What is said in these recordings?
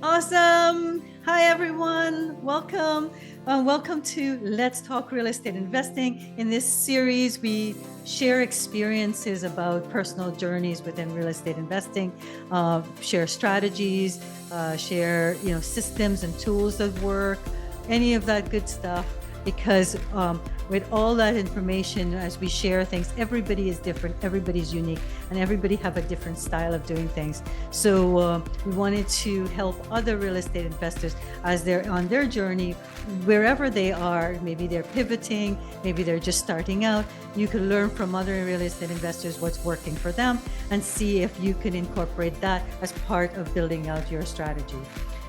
Awesome. Hi, everyone. Welcome. Welcome to Let's Talk Real Estate Investing. In this series, we share experiences about personal journeys within real estate investing, share strategies, share systems and tools that work, any of that good stuff. Because with all that information, as we share things, everybody is different, everybody's unique, and everybody have a different style of doing things. So we wanted to help other real estate investors as they're on their journey, wherever they are. Maybe they're pivoting, maybe they're just starting out. You can learn from other real estate investors what's working for them and see if you can incorporate that as part of building out your strategy.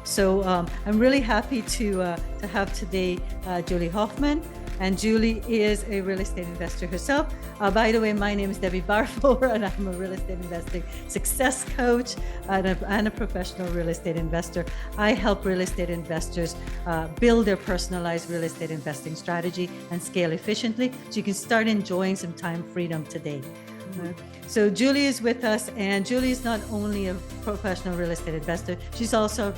So I'm really happy to have today Julie Hoffman. And Julie is a real estate investor herself. By the way, my name is Debbie Barfour, and I'm a real estate investing success coach and a professional real estate investor. I help real estate investors build their personalized real estate investing strategy and scale efficiently so you can start enjoying some time freedom today. So Julie is with us, and Julie is not only a professional real estate investor, she's also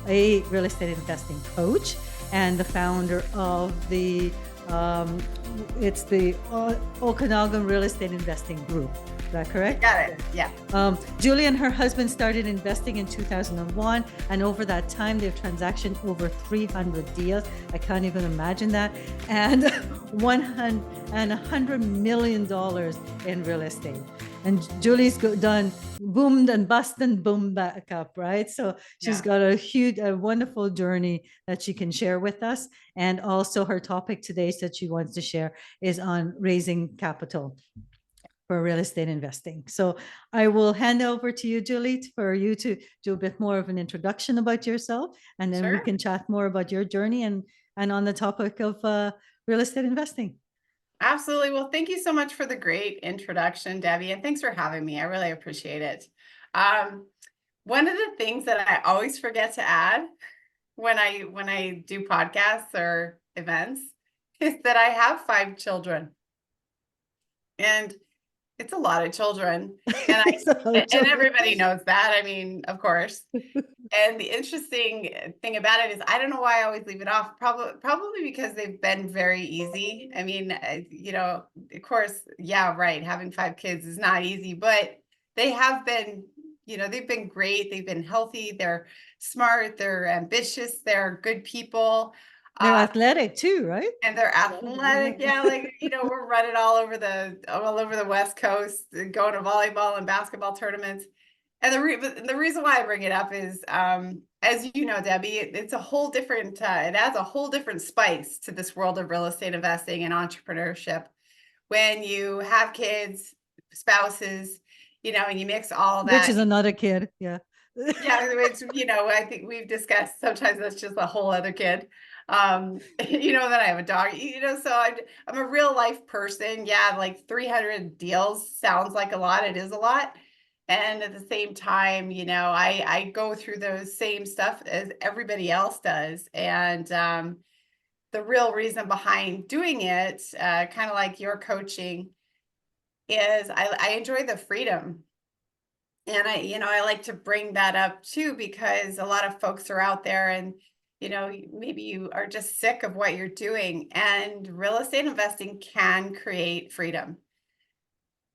a real estate investing coach and the founder of the Okanagan Real Estate Investing Group. Is that correct? Got it. Yeah. Julie and her husband started investing in 2001, and over that time, they've transacted over 300 deals. I can't even imagine that, and $100 million in real estate. And Julie's done boomed and bust and boom back up, right? So she's got a wonderful journey that she can share with us. And also her topic today that she wants to share is on raising capital for real estate investing. So I will hand over to you, Julie, for you to do a bit more of an introduction about yourself, and then we can chat more about your journey and on the topic of real estate investing. Absolutely. Well, thank you so much for the great introduction, Debbie, and thanks for having me. I really appreciate it. One of the things that I always forget to add when I do podcasts or events is that I have 5 children, and it's a lot of children, and everybody knows that. I mean, of course. And the interesting thing about it is I don't know why I always leave it off. Probably because they've been very easy. I mean, of course, yeah, right. Having 5 kids is not easy, but they have been, they've been great. They've been healthy. They're smart. They're ambitious. They're good people. They're athletic too, right? And they're athletic. Yeah, we're running all over the West Coast, going to volleyball and basketball tournaments. And the reason why I bring it up is, as you know, Debbie, it's a whole different, it adds a whole different spice to this world of real estate investing and entrepreneurship. When you have kids, spouses, and you mix all that. Which is another kid, yeah. Yeah, which, I think we've discussed, sometimes that's just a whole other kid. Then I have a dog, so I'm a real life person. Yeah, like 300 deals sounds like a lot. It is a lot. And at the same time, I go through those same stuff as everybody else does. And the real reason behind doing it, kind of like your coaching, is I enjoy the freedom. And I like to bring that up too, because a lot of folks are out there and, maybe you are just sick of what you're doing. And real estate investing can create freedom.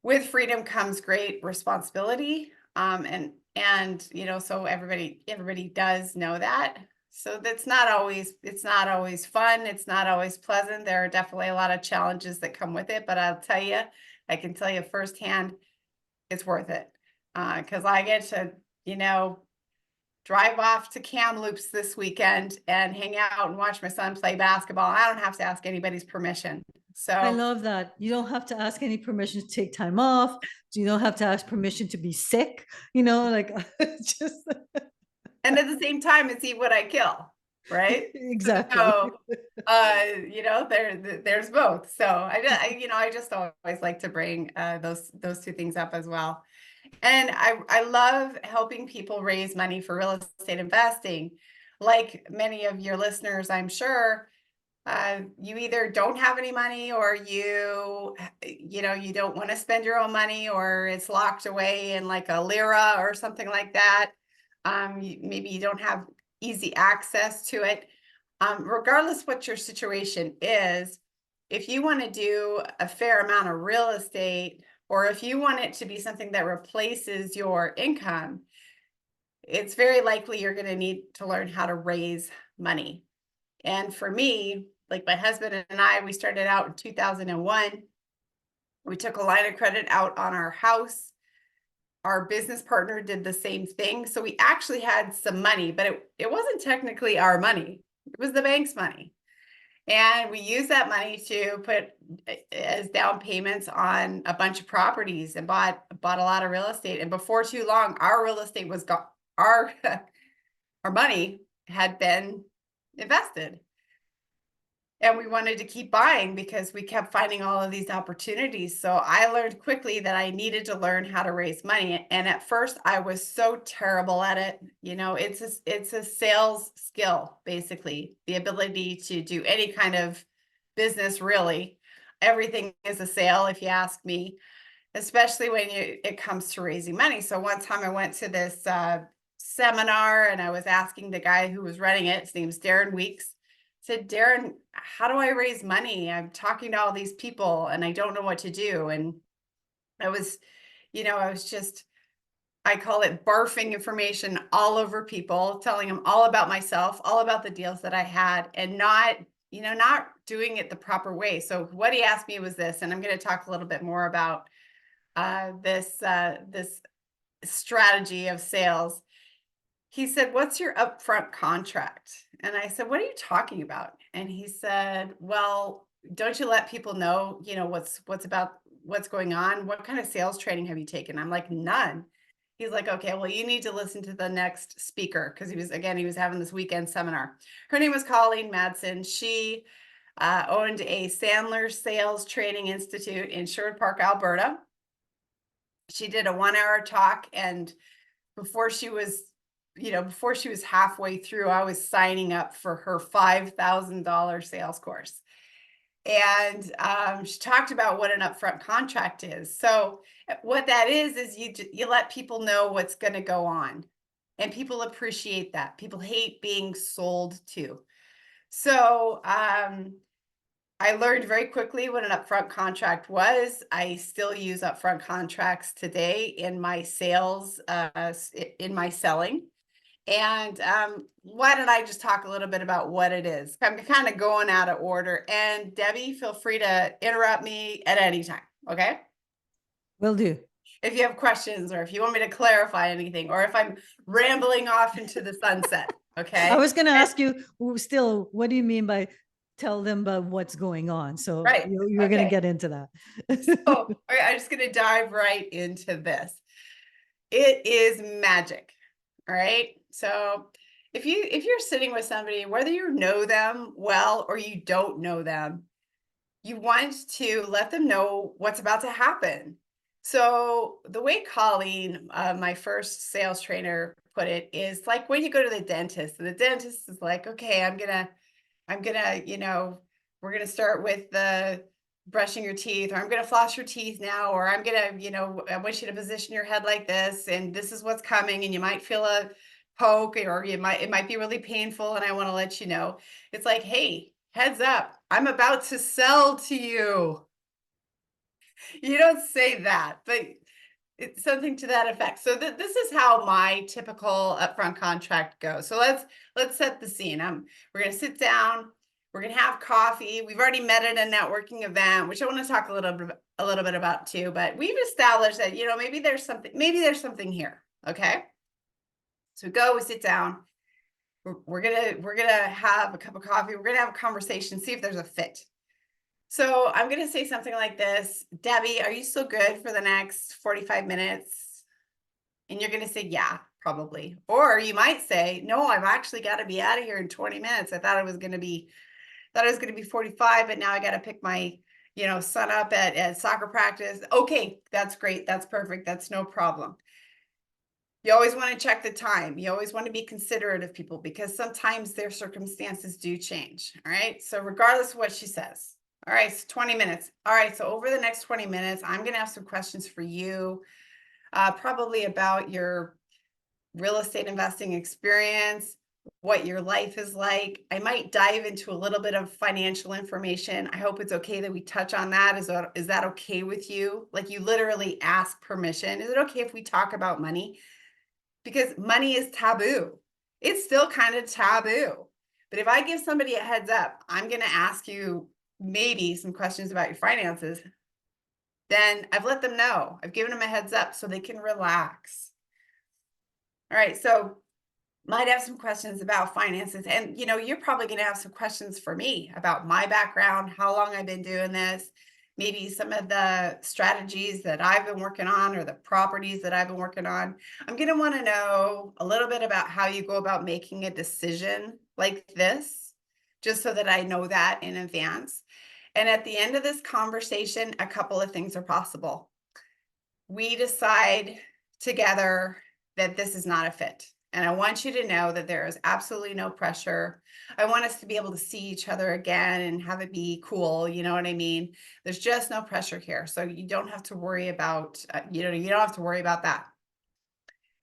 With freedom comes great responsibility. So everybody does know that. So it's not always fun. It's not always pleasant. There are definitely a lot of challenges that come with it, but I can tell you firsthand, it's worth it. Because I get to, drive off to Kamloops this weekend and hang out and watch my son play basketball. I don't have to ask anybody's permission. So I love that. You don't have to ask any permission to take time off. You don't have to ask permission to be sick, just. And at the same time, it's eat what I kill, right? Exactly. So, there's both. So I just always like to bring those two things up as well. And I love helping people raise money for real estate investing. Like many of your listeners, I'm sure, you either don't have any money, or you don't want to spend your own money, or it's locked away in like a lira or something like that. maybe you don't have easy access to it. Regardless what your situation is, if you want to do a fair amount of real estate, or if you want it to be something that replaces your income, it's very likely you're going to need to learn how to raise money. And for me, like my husband and I, we started out in 2001. We took a line of credit out on our house. Our business partner did the same thing. So we actually had some money, but it wasn't technically our money. It was the bank's money. And we used that money to put as down payments on a bunch of properties and bought a lot of real estate. And before too long, our real estate was gone. Our our money had been invested. And we wanted to keep buying because we kept finding all of these opportunities. So I learned quickly that I needed to learn how to raise money. And at first I was so terrible at it. You know, it's a sales skill, basically, the ability to do any kind of business, really. Everything is a sale, if you ask me, especially when it comes to raising money. So one time I went to this seminar and I was asking the guy who was running it, his name's Darren Weeks. Said, Darren, how do I raise money? I'm talking to all these people and I don't know what to do. And I was, I was just, I call it barfing information all over people, telling them all about myself, all about the deals that I had, and not doing it the proper way. So what he asked me was this, and I'm going to talk a little bit more about this strategy of sales. He said, what's your upfront contract? And I said, what are you talking about? And he said, well, don't you let people know, what's going on? What kind of sales training have you taken? I'm like, none. He's like, okay, well, you need to listen to the next speaker, because he was having this weekend seminar. Her name was Colleen Madsen. She owned a Sandler Sales Training Institute in Sherwood Park, Alberta. She did a 1-hour talk, and before she was halfway through, I was signing up for her $5,000 sales course. And she talked about what an upfront contract is. So what that is you let people know what's going to go on, and people appreciate that. People hate being sold to. So I learned very quickly what an upfront contract was. I still use upfront contracts today in my sales, in my selling. And why don't I just talk a little bit about what it is? I'm kind of going out of order. And Debbie, feel free to interrupt me at any time. Okay. Will do. If you have questions, or if you want me to clarify anything, or if I'm rambling off into the sunset. Okay. I was going to ask you still, what do you mean by tell them about what's going on? So right. you're going to get into that. So I'm just going to dive right into this. It is magic. All right. So if you're sitting with somebody, whether you know them well or you don't know them, you want to let them know what's about to happen. So the way Colleen, my first sales trainer, put it is like when you go to the dentist, and the dentist is like, okay, I'm gonna, we're gonna start with the brushing your teeth, or I'm gonna floss your teeth now, or I'm gonna, I want you to position your head like this, and this is what's coming, and you might feel a poke, or it might be really painful, and I want to let you know. It's like, hey, heads up, I'm about to sell to you. You don't say that, but it's something to that effect. So this is how my typical upfront contract goes. So let's set the scene. We're going to sit down. We're going to have coffee. We've already met at a networking event, which I want to talk a little bit about too. But we've established that maybe there's something here. Okay. So we sit down. We're gonna have a cup of coffee. We're gonna have a conversation, see if there's a fit. So I'm gonna say something like this: Debbie, are you still good for the next 45 minutes? And you're gonna say, yeah, probably. Or you might say, no, I've actually got to be out of here in 20 minutes. I thought it was gonna be 45, but now I got to pick my son up at soccer practice. Okay, that's great. That's perfect. That's no problem. You always want to check the time. You always want to be considerate of people, because sometimes their circumstances do change. All right. So regardless of what she says. All right. So 20 minutes. All right. So over the next 20 minutes, I'm going to have some questions for you, probably about your real estate investing experience, what your life is like. I might dive into a little bit of financial information. I hope it's okay that we touch on that. Is that okay with you? Like, you literally ask permission. Is it okay if we talk about money? Because money is taboo. It's still kind of taboo. But if I give somebody a heads up, I'm going to ask you maybe some questions about your finances, then I've let them know. I've given them a heads up so they can relax. All right, so might have some questions about finances, and you're probably going to have some questions for me about my background, how long I've been doing this, maybe some of the strategies that I've been working on or the properties that I've been working on. I'm going to want to know a little bit about how you go about making a decision like this, just so that I know that in advance. And at the end of this conversation, a couple of things are possible. We decide together that this is not a fit. And I want you to know that there is absolutely no pressure. I want us to be able to see each other again and have it be cool. You know what I mean? There's just no pressure here. So you don't have to worry about, you don't have to worry about that.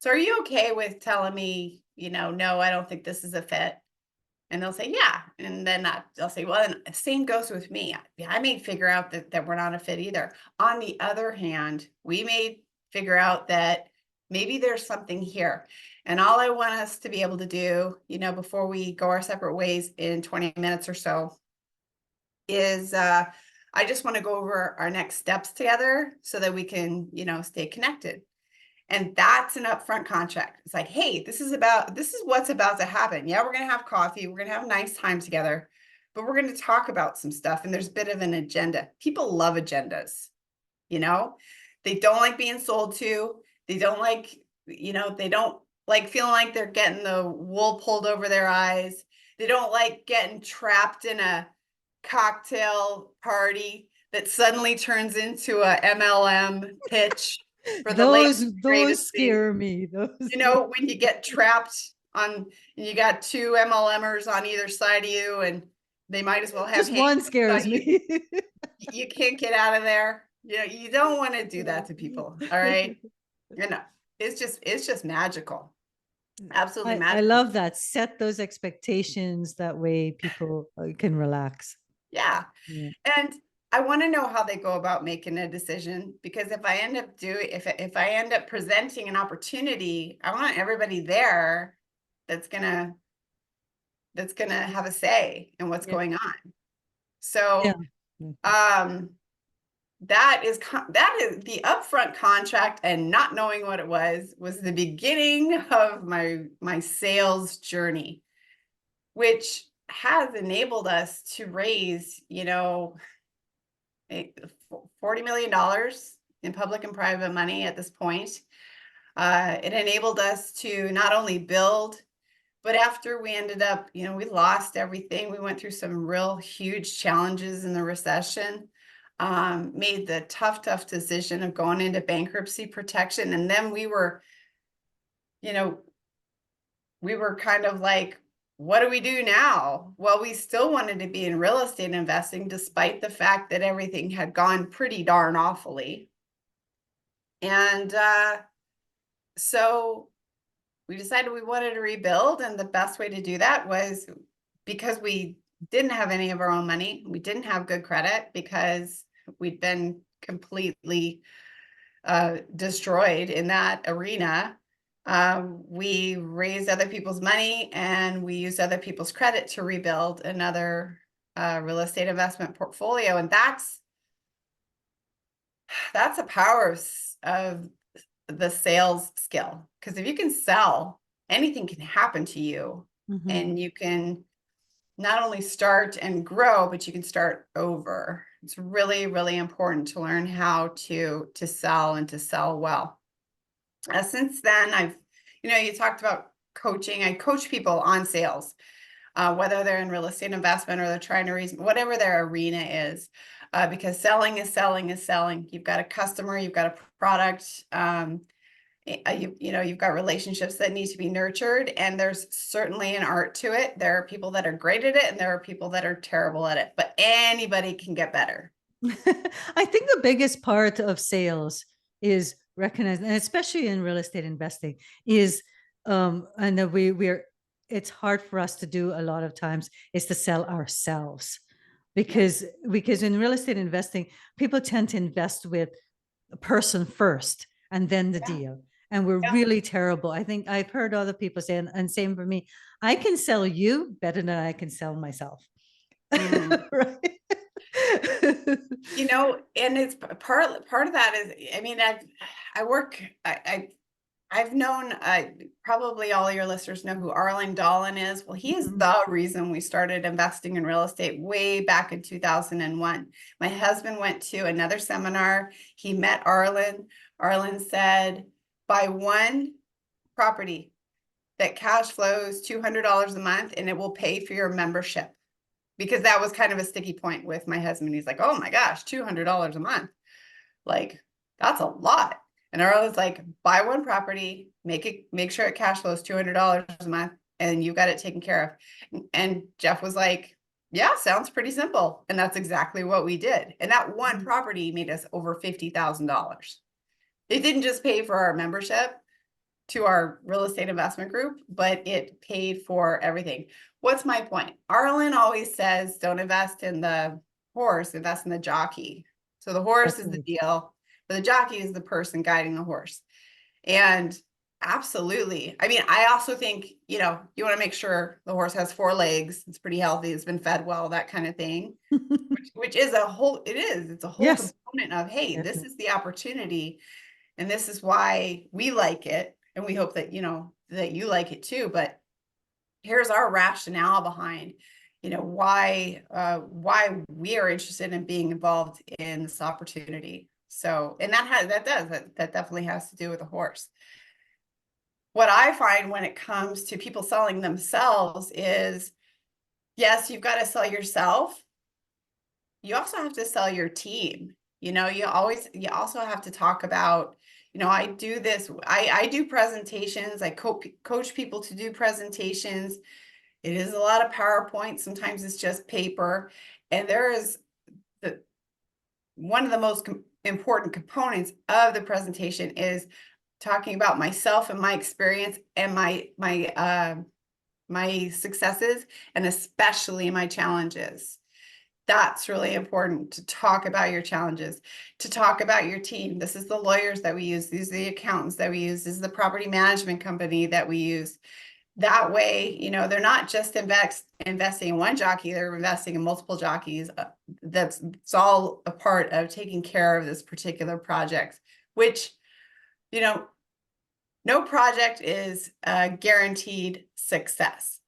So are you okay with telling me, no, I don't think this is a fit? And they'll say, yeah. And then they'll say, well, then same goes with me. I may figure out that we're not a fit either. On the other hand, we may figure out that maybe there's something here. And all I want us to be able to do, before we go our separate ways in 20 minutes or so, is I just want to go over our next steps together so that we can, stay connected. And that's an upfront contract. It's like, hey, this is what's about to happen. Yeah, we're going to have coffee. We're going to have a nice time together, but we're going to talk about some stuff. And there's a bit of an agenda. People love agendas. They don't like being sold to. They don't like, they don't like feeling like they're getting the wool pulled over their eyes. They don't like getting trapped in a cocktail party that suddenly turns into a MLM pitch for the latest Those greatest thing. scare me. When you get trapped and you got two MLMers on either side of you, and they might as well have just one scares me. You can't get out of there. You don't want to do that to people. All right. It's just magical. Absolutely magical. I love that. Set those expectations. That way people can relax. Yeah. And I want to know how they go about making a decision, because if I end up presenting an opportunity, I want everybody there that's gonna have a say in what's going on. So that is the upfront contract, and not knowing what it was the beginning of my sales journey, which has enabled us to raise, $40 million in public and private money at this point. It enabled us to not only build, but after we ended up, we lost everything. We went through some real huge challenges in the recession, made the tough decision of going into bankruptcy protection. And then we were kind of like, what do we do now? Well, we still wanted to be in real estate investing, despite the fact that everything had gone pretty darn awfully. And so we decided we wanted to rebuild. And the best way to do that was, because we didn't have any of our own money, we didn't have good credit, because we'd been completely destroyed in that arena. We raised other people's money, and we used other people's credit to rebuild another real estate investment portfolio. And that's a power of the sales skill, because if you can sell, anything can happen to you. And you can not only start and grow, but you can start over. It's really, really important to learn how to sell, and to sell well. Since then, I've, you talked about coaching. I coach people on sales, whether they're in real estate investment or they're trying to raise, whatever their arena is, because selling is selling is selling. You've got a customer, you've got a product, you've got relationships that need to be nurtured, and there's certainly an art to it. There are people that are great at it, and there are people that are terrible at it, but anybody can get better. I think the biggest part of sales is recognizing, and especially in real estate investing, is and that we're it's hard for us to do a lot of times is to sell ourselves because in real estate investing, people tend to invest with a person first and then the Yeah. deal. And we're Yeah. really terrible. I think I've heard other people say, and same for me, I can sell you better than I can sell myself. Mhm. Right. You know, and it's part of that is, I mean, I work, I've known, probably all your listeners know who Arlen Dolan is. Well, he is Mhm. the reason we started investing in real estate way back in 2001. My husband went to another seminar. He met Arlen. Arlen said, buy one property that cash flows $200 a month and it will pay for your membership. Because that was kind of a sticky point with my husband. He's like, oh my gosh, $200 a month. Like, that's a lot. And Earl was like, buy one property, make sure it cash flows $200 a month, and you got it taken care of. And Jeff was like, yeah, sounds pretty simple. And that's exactly what we did. And that one property made us over $50,000. It didn't just pay for our membership to our real estate investment group, but it paid for everything. What's my point? Arlen always says, don't invest in the horse, invest in the jockey. So the horse That's is the right. deal, but the jockey is the person guiding the horse. And absolutely. I mean, I also think, you know, you want to make sure the horse has four legs, it's pretty healthy, it's been fed well, that kind of thing, which is a whole, it's a whole Yes, component of, hey, this definitely. is the opportunity and this is why we like it. And we hope that, you know, that you like it too. But here's our rationale behind, you know, why we are interested in being involved in this opportunity. So, and that definitely has to do with a horse. What I find when it comes to people selling themselves is, yes, you've got to sell yourself. You also have to sell your team. You know, you also have to talk about, you know, I do this, I do presentations, I coach people to do presentations. It is a lot of PowerPoint. Sometimes it's just paper. And there is one of the most important components of the presentation is talking about myself and my experience and my successes and especially my challenges. That's really important to talk about your challenges, to talk about your team. This is the lawyers that we use. These are the accountants that we use. This is the property management company that we use. That way, you know, they're not just investing in one jockey, they're investing in multiple jockeys. It's all a part of taking care of this particular project, which, you know, no project is a guaranteed success.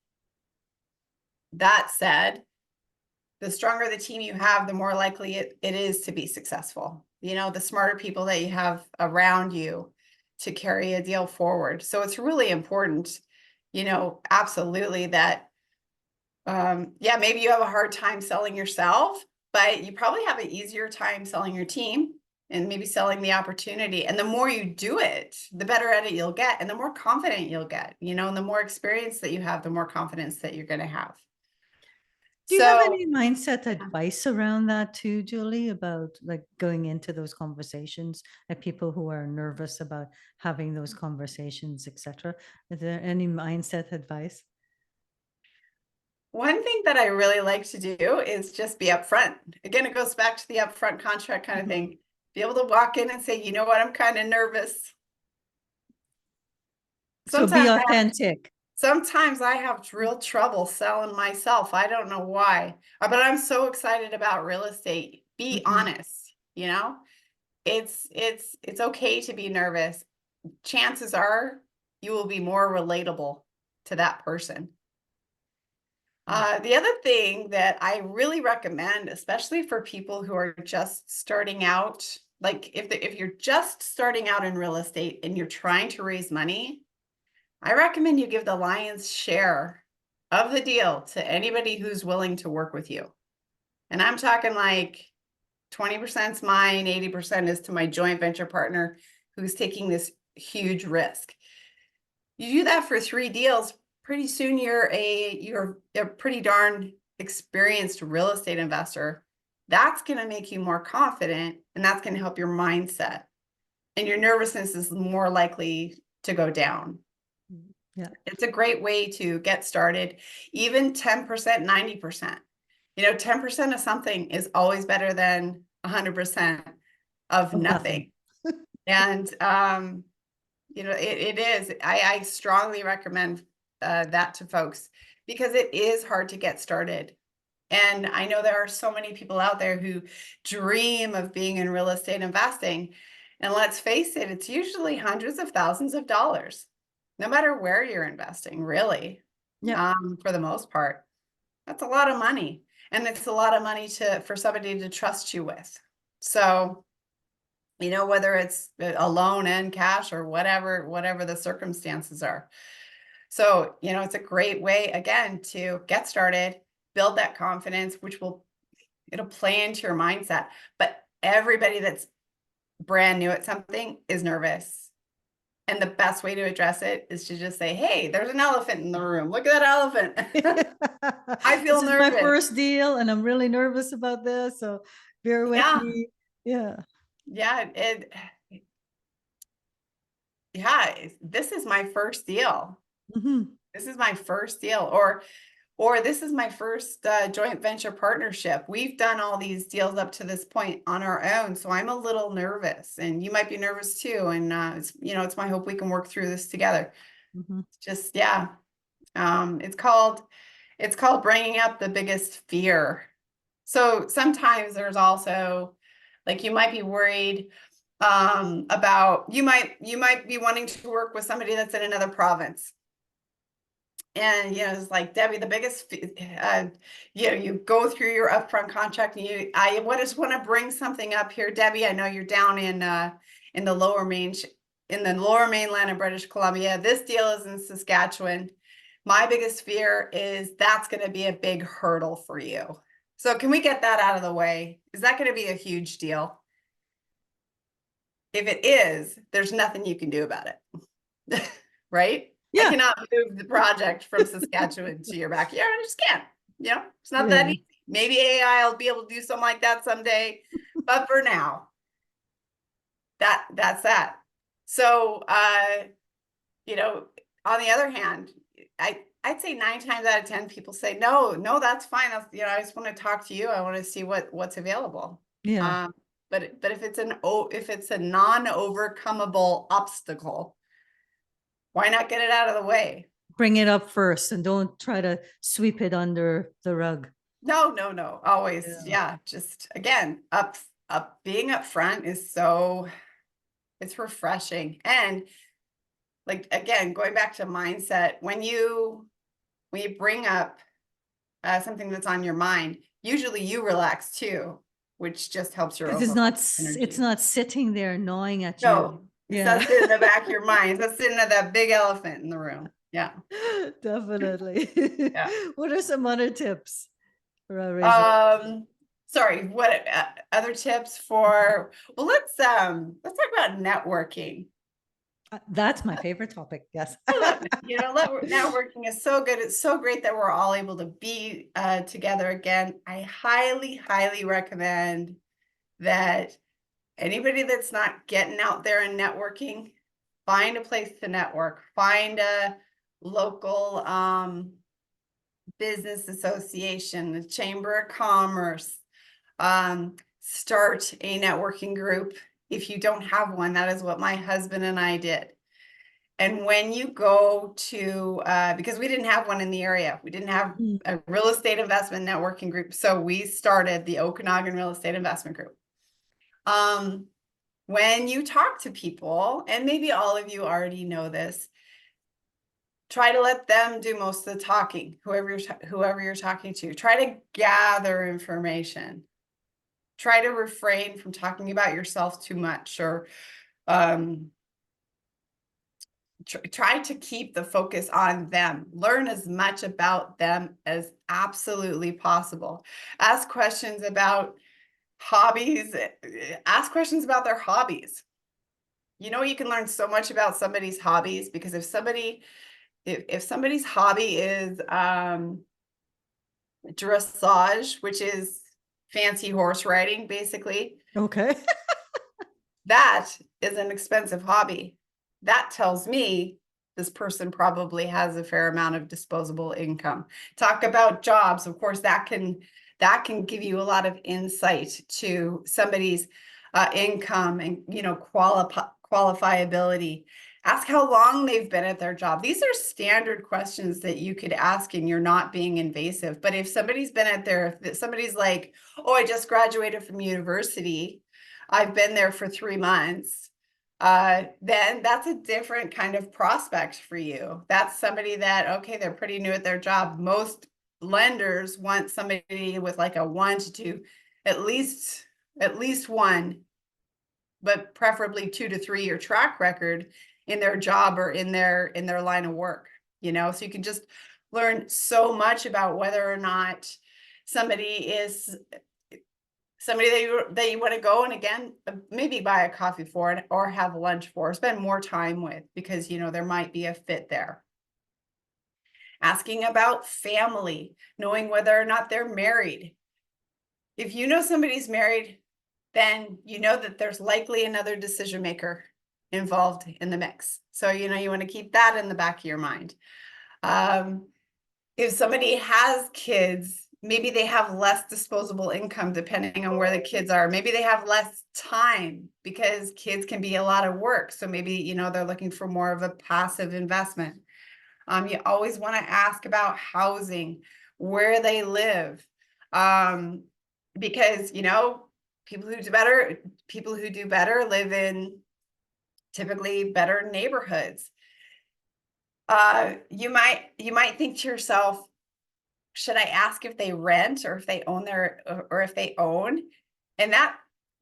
That said, the stronger the team you have, the more likely it is to be successful. You know, the smarter people that you have around you to carry a deal forward. So it's really important, you know, absolutely that, yeah, maybe you have a hard time selling yourself, but you probably have an easier time selling your team and maybe selling the opportunity. And the more you do it, the better at it you'll get and the more confident you'll get, you know, and the more experience that you have, the more confidence that you're going to have. Do you have So any mindset advice around that too, Julie, about like going into those conversations, like people who are nervous about having those conversations, etc.? Is there any mindset advice? one thing that I really like to do is just be upfront. Again, it goes back to the upfront contract kind of Mhm. thing. Be able to walk in and say, you know what, I'm kind of nervous. So be Sometimes authentic. I have real trouble selling myself. I don't know why, but I'm so excited about real estate. Be Mhm. honest, you know, it's okay to be nervous. Chances are you will be more relatable to that person. The other thing that I really recommend, especially for people who are just starting out, like if you're just starting out in real estate and you're trying to raise money, I recommend you give the lion's share of the deal to anybody who's willing to work with you. And I'm talking like 20% is mine, 80% is to my joint venture partner who's taking this huge risk. You do that for 3 deals, pretty soon you're a pretty darn experienced real estate investor. That's going to make you more confident and that's going to help your mindset. And your nervousness is more likely to go down. Yeah. It's a great way to get started. Even 10%, 90%. 10% of something is always better than 100% of Of nothing. nothing. And it is. I strongly recommend that to folks because it is hard to get started. And I know there are so many people out there who dream of being in real estate investing. And let's face it, it's usually hundreds of thousands of dollars, no matter where you're investing, really, Yeah. for the most part. That's a lot of money. And it's a lot of money for somebody to trust you with. So, whether it's a loan and cash or whatever the circumstances are. So, it's a great way, again, to get started, build that confidence, it'll play into your mindset. But everybody that's brand new at something is nervous. And the best way to address it is to just say, hey, there's an elephant in the room. Look at that elephant. I This feel is my nervous. first deal and I'm really nervous about this. So bear with Yeah. me. Yeah. Yeah. This is my first deal. Mhm. This is my first deal. Or this is my first joint venture partnership. We've done all these deals up to this point on our own, so I'm a little nervous, and you might be nervous too. And it's my hope we can work through this together. Mhm. Just it's called bringing up the biggest fear. So sometimes there's also, like, you might be worried about you might be wanting to work with somebody that's in another province. And it's like, Debbie, the biggest, you go through your upfront contract, and I just want to bring something up here, Debbie. I know you're down in the lower mainland of British Columbia. This deal is in Saskatchewan. My biggest fear is that's going to be a big hurdle for you. So can we get that out of the way? Is that going to be a huge deal? If it is, there's nothing you can do about it. Right? I Yeah. cannot move the project from Saskatchewan to your backyard. I just can't. It's not that Yeah. easy. Maybe AI will be able to do something like that someday, but for now, that's that. So, on the other hand, I'd say 9 times out of 10 people say, no, that's fine. That's, I just want to talk to you. I want to see what's available. Yeah. But if it's a non-overcomable obstacle, why not get it out of the way? Bring it up first and don't try to sweep it under the rug. No. Always. Yeah. Yeah. Just, again, being upfront is it's refreshing. And, like, again, going back to mindset, when you bring up something that's on your mind, usually you relax too, which just helps your Because overall it's energy. not sitting there gnawing at you. No, it's not sitting in the back of your mind. It's not sitting at that big elephant in the room. Yeah. Definitely. Yeah. What are some other tips for raising? Sorry, what other tips for, well, let's talk about networking. That's my favorite topic. Yes. Networking is so good. It's so great that we're all able to be together again. I highly, highly recommend that anybody that's not getting out there and networking, find a place to network. Find a local business association, the Chamber of Commerce. Start a networking group. If you don't have one, that is what my husband and I did. And when you go to, because we didn't have one in the area, we didn't have a real estate investment networking group. So we started the Okanagan Real Estate Investment Group. When you talk to people, and maybe all of you already know this, try to let them do most of the talking, whoever you're talking to. Try to gather information. Try to refrain from talking about yourself too much, or try to keep the focus on them. Learn as much about them as absolutely possible. Ask questions about hobbies. Ask questions about their hobbies. You can learn so much about somebody's hobbies, because if somebody's hobby is dressage, which is fancy horse riding, basically, Okay. that is an expensive hobby. That tells me this person probably has a fair amount of disposable income. Talk about jobs. Of course, that can give you a lot of insight to somebody's income and, qualifiability. Ask how long they've been at their job. These are standard questions that you could ask and you're not being invasive. But if somebody's somebody's like, oh, I just graduated from university, I've been there for 3 months, then that's a different kind of prospect for you. That's somebody that, okay, they're pretty new at their job. Most lenders want somebody with like a 1 to 2, at least 1, but preferably 2 to 3 year track record in their job or in their line of work, so you can just learn so much about whether or not somebody is somebody that you want to go and, again, maybe buy a coffee for or have lunch for, or spend more time with, because there might be a fit there. Asking about family, knowing whether or not they're married. If you know somebody's married, then you know that there's likely another decision maker involved in the mix. So, you want to keep that in the back of your mind. If somebody has kids, maybe they have less disposable income depending on where the kids are. Maybe they have less time because kids can be a lot of work. So maybe, they're looking for more of a passive investment. You always want to ask about housing, where they live. Because, people who do better live in typically better neighborhoods. You might think to yourself, should I ask if they rent or if they own or if they own? And that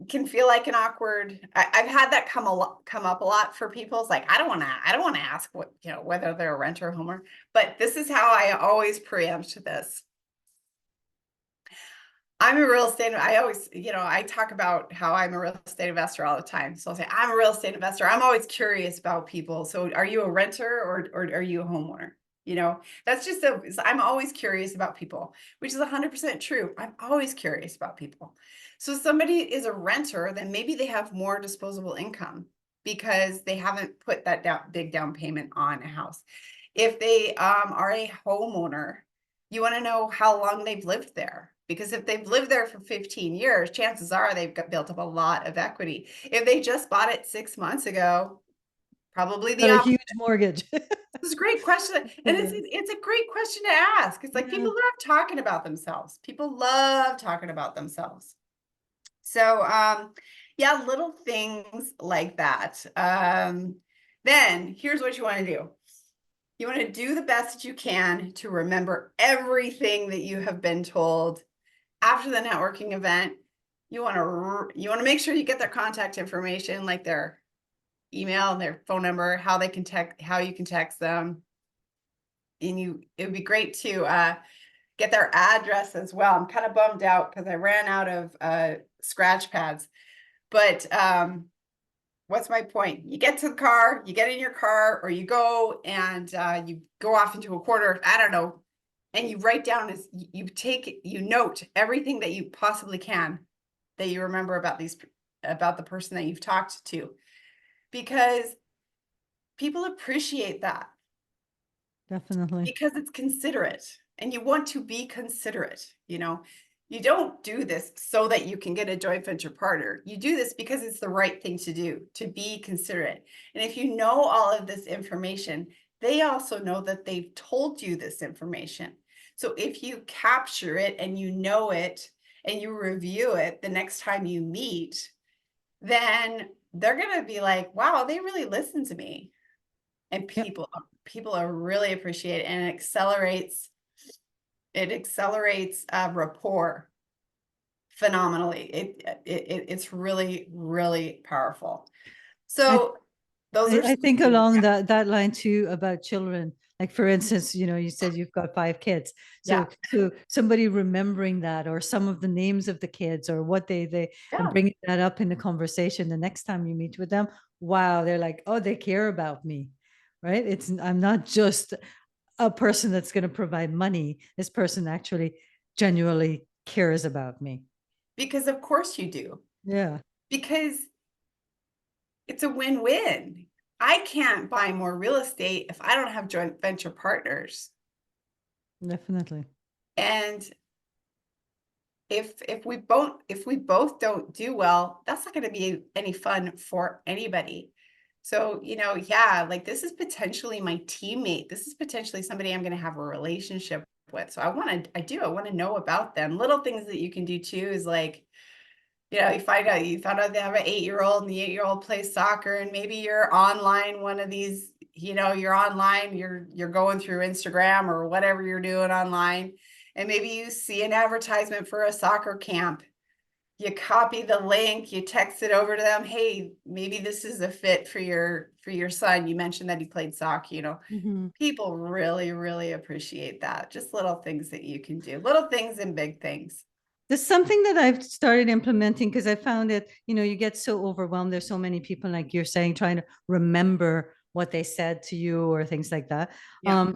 can feel like an awkward. I've had that come up a lot for people. It's like, I don't want to ask whether they're a renter or homeowner, but this is how I always preempt this. I'm a real estate. I always, I talk about how I'm a real estate investor all the time. So I'll say, I'm a real estate investor. I'm always curious about people. So are you a renter or are you a homeowner? That's just I'm always curious about people, which is 100% true. I'm always curious about people. So if somebody is a renter, then maybe they have more disposable income because they haven't put that big down payment on a house. If they are a homeowner, you want to know how long they've lived there. Because if they've lived there for 15 years, chances are they've built up a lot of equity. If they just bought it 6 months ago, probably the Got a opposite. huge mortgage. It's a great question. And it's a great question to ask. It's like people love talking about themselves. People love talking about themselves. So, yeah, little things like that. Then here's what you want to do. You want to do the best that you can to remember everything that you have been told after the networking event. You want to make sure you get their contact information, like their email and their phone number, how you can text them. And it would be great to get their address as well. I'm kind of bummed out because I ran out of scratch pads. But what's my point? You get to the car, you get in your car, or you go and you go off into a quarter, I don't know, and you write down, you note everything that you possibly can that you remember about the person that you've talked to, because people appreciate that. Definitely. Because it's considerate, and you want to be considerate. You don't do this so that you can get a joint venture partner. You do this because it's the right thing to do, to be considerate. And if you know all of this information, they also know that they've told you this information. So if you capture it and you know it and you review it the next time you meet, then they're going to be like, wow, they really listened to me. And people are really appreciate it, and it accelerates rapport phenomenally. It's really, really powerful. So I think along that line too about children. Like, for instance, you said you've got 5 kids. So somebody remembering that, or some of the names of the kids, or what they and bringing that up in the conversation the next time you meet with them. Wow, they're like, oh, they care about me, right? I'm not just a person that's going to provide money. This person actually genuinely cares about me. Because of course you do. Yeah. Because it's a win-win. I can't buy more real estate if I don't have joint venture partners. Definitely. And if we both don't do well, that's not going to be any fun for anybody. So, yeah, like this is potentially my teammate. This is potentially somebody I'm going to have a relationship with. So I want to know about them. Little things that you can do too is like, you found out they have an 8-year-old and the 8-year-old plays soccer, and maybe you're online one of these, you're online, you're going through Instagram or whatever you're doing online, and maybe you see an advertisement for a soccer camp. You copy the link, you text it over to them. Hey, maybe this is a fit for your son. You mentioned that he played soccer. Mhm. People really, really appreciate that. Just little things that you can do, little things and big things. There's something that I've started implementing because I found it, you get so overwhelmed. There's so many people, like you're saying, trying to remember what they said to you or things like that. Yeah.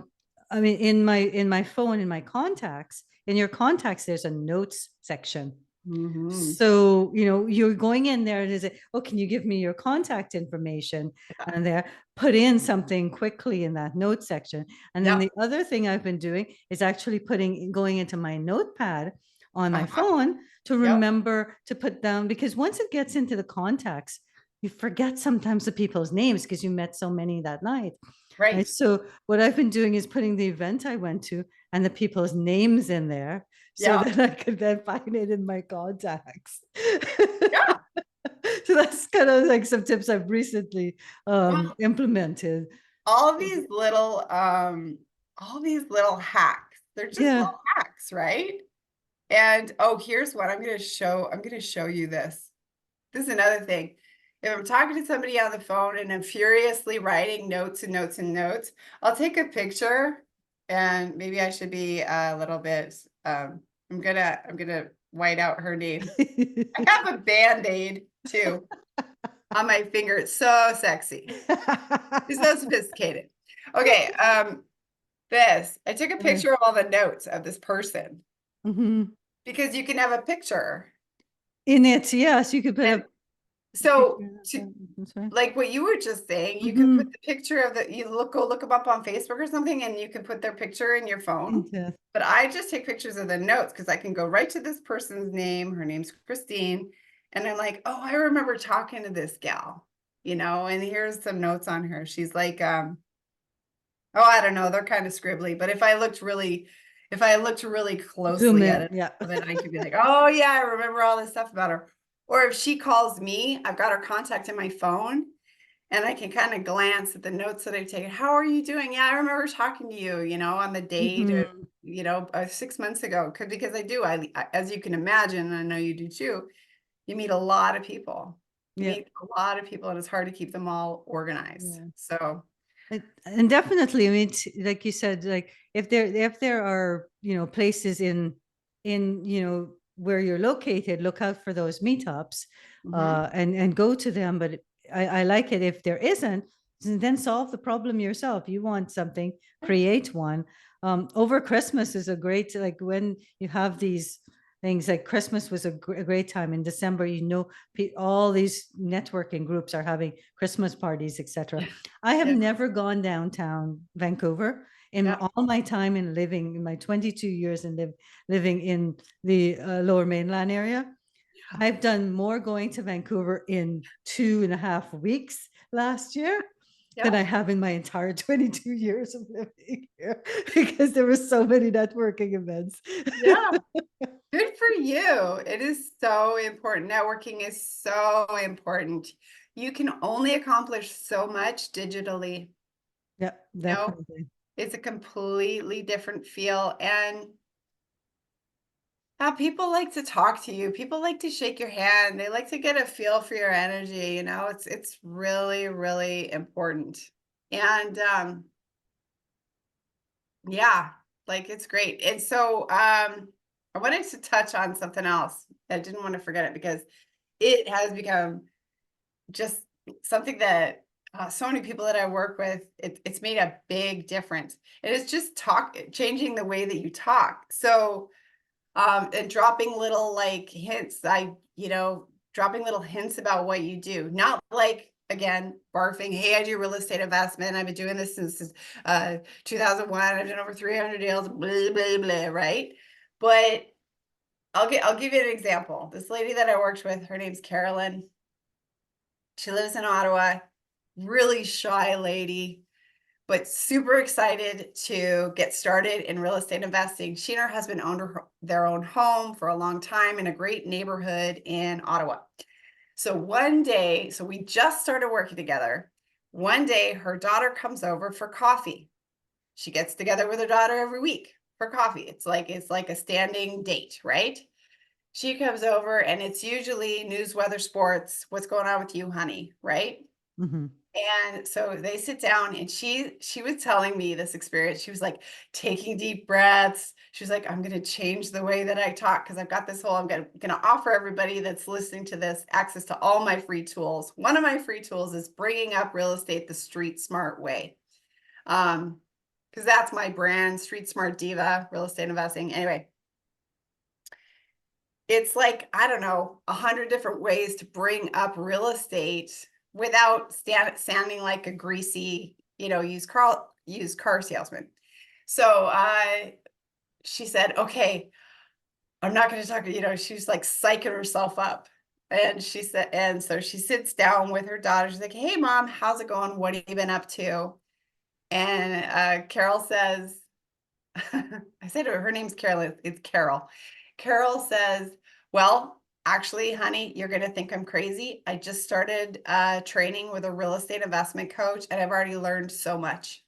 I mean, in my phone, in my contacts, in your contacts, there's a notes section. Hmm. So, you're going in there and is it, oh, can you give me your contact information? Yeah. And there, put in something quickly in that note section. And then Yep. the other thing I've been doing is actually going into my notepad on my Uh-huh. phone to Yep. remember to put down, because once it gets into the contacts, you forget sometimes the people's names because you met so many that night. Right. Right. So what I've been doing is putting the event I went to and the people's names in there so Yeah. that I could then find it in my contacts. Yeah. So that's kind of like some tips I've recently Well, implemented. all these little hacks. They're just Yeah. little hacks, right? And oh, here's what I'm going to show you this. This is another thing. If I'm talking to somebody on the phone and I'm furiously writing notes and notes and notes, I'll take a picture, and maybe I should be a little bit I'm gonna white out her name. I have a Band-Aid too on my finger. It's so sexy. It's so sophisticated. Okay, I took a Yeah. picture of all the notes of this person Mhm. because you can have a picture. In it, yes, you could put And a so picture. to I'm sorry. like what you were just saying, you can put Mhm. the picture of go look them up on Facebook or something, and you can put their picture in your phone. Yes. But I just take pictures of the notes because I can go right to this person's name. Her name's Christine. And I'm like, oh, I remember talking to this gal, and here's some notes on her. She's like, oh, I don't know, they're kind of scribbly, but if I looked really Zoom closely at in. it, Yeah. then I could be like, oh yeah, I remember all this stuff about her. Or if she calls me, I've got her contact in my phone, and I can kind of glance at the notes that I've taken. How are you doing? Yeah, I remember talking to you, on the date, Mhm. 6 months ago. Because I do. As you can imagine, and I know you do too, you meet a lot of people. You Yeah. meet a lot of people, and it's hard to keep them all organized. Yeah. So, And definitely, I mean, like you said, like if there are places in where you're located, look out for those meetups, mhm, and go to them. But I like it if there isn't, then solve the problem yourself. You want something, create one. Over Christmas is a great, like when you have these things, like Christmas was a great time in December. All these networking groups are having Christmas parties, etc. yeah, I have yeah, never gone downtown Vancouver in yeah. all my time in living, in my 22 years in living in the Lower Mainland area. I've done more going to Vancouver in 2.5 weeks last year than Yeah, I have in my entire 22 years of living here because there were so many networking events. yeah. Good for you. It is so important. Networking is so important. You can only accomplish so much digitally. Yeah, You know, definitely. it's a completely different feel. And people like to talk to you. People like to shake your hand. They like to get a feel for your energy. It's really, really important. And yeah, like it's great. And so I wanted to touch on something else. I didn't want to forget it because it has become just something that so many people that I work with, it's made a big difference. And it's just changing the way that you talk. So, and dropping little like hints, dropping little hints about what you do, not like again, barfing, hey, I do real estate investment. I've been doing this since 2001. I've done over 300 deals, blah, blah, blah, right? But I'll give you an example. This lady that I worked with, her name's Carolyn. She lives in Ottawa, really shy lady, but super excited to get started in real estate investing. She and her husband owned their own home for a long time in a great neighborhood in Ottawa. So one day, so we just started working together. One day, her daughter comes over for coffee. She gets together with her daughter every week for coffee. It's like a standing date, right? She comes over and it's usually news, weather, sports. What's going on with you, honey? Right? Mm-hmm. And so they sit down and she was telling me this experience. She was like taking deep breaths. She was like, I'm going to change the way that I talk because I've got this whole, I'm going to offer everybody that's listening to this access to all my free tools. One of my free tools is bringing up real estate the street smart way. Because that's my brand, Street Smart Diva, real estate investing. Anyway, it's like, I don't know, 100 different ways to bring up real estate without sounding like a greasy, used car salesman. So she said, okay, I'm not going to talk, she's like psyching herself up. And she said, and so she sits down with her daughter. She's like, hey, mom, how's it going? What have you been up to? And Carol says, I said to her, her name's Carol. It's Carol. Carol says, well, actually, honey, you're going to think I'm crazy. I just started training with a real estate investment coach, and I've already learned so much.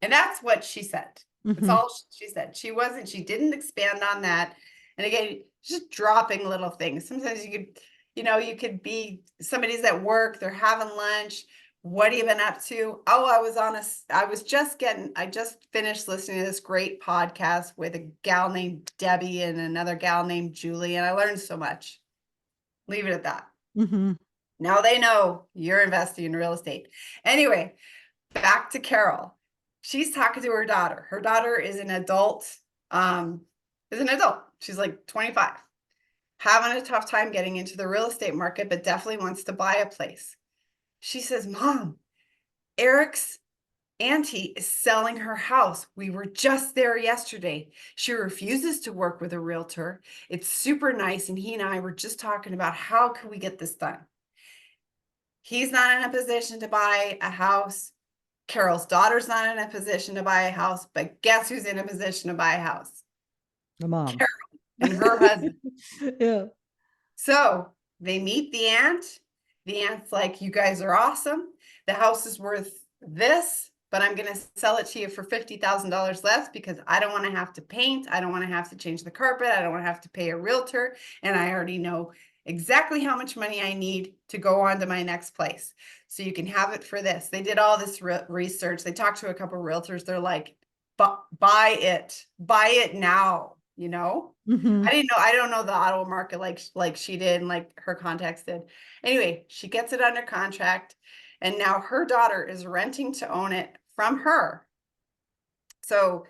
And that's what she said. That's Mm-hmm. all she said. She didn't expand on that. And again, just dropping little things. Sometimes you could be somebody's at work, they're having lunch. What have you been up to? Oh, I just finished listening to this great podcast with a gal named Debbie and another gal named Julie, and I learned so much. Leave it at that. Mm-hmm. Now they know you're investing in real estate. Anyway, back to Carol. She's talking to her daughter. Her daughter is an adult. She's like 25, having a tough time getting into the real estate market, but definitely wants to buy a place. She says, Mom, Eric's auntie is selling her house. We were just there yesterday. She refuses to work with a realtor. It's super nice. And he and I were just talking about how can we get this done. He's not in a position to buy a house. Carol's daughter's not in a position to buy a house, but guess who's in a position to buy a house? The mom. Carol and her husband. Yeah. So they meet the aunt. The aunt's like, you guys are awesome. The house is worth this, but I'm going to sell it to you for $50,000 less because I don't want to have to paint. I don't want to have to change the carpet. I don't want to have to pay a realtor. And I already know exactly how much money I need to go on to my next place. So you can have it for this. They did all this research. They talked to a couple of realtors. They're like, buy it now, Mm-hmm. I don't know the Ottawa market like she did and like her contacts did. Anyway, she gets it under contract and now her daughter is renting to own it from her. So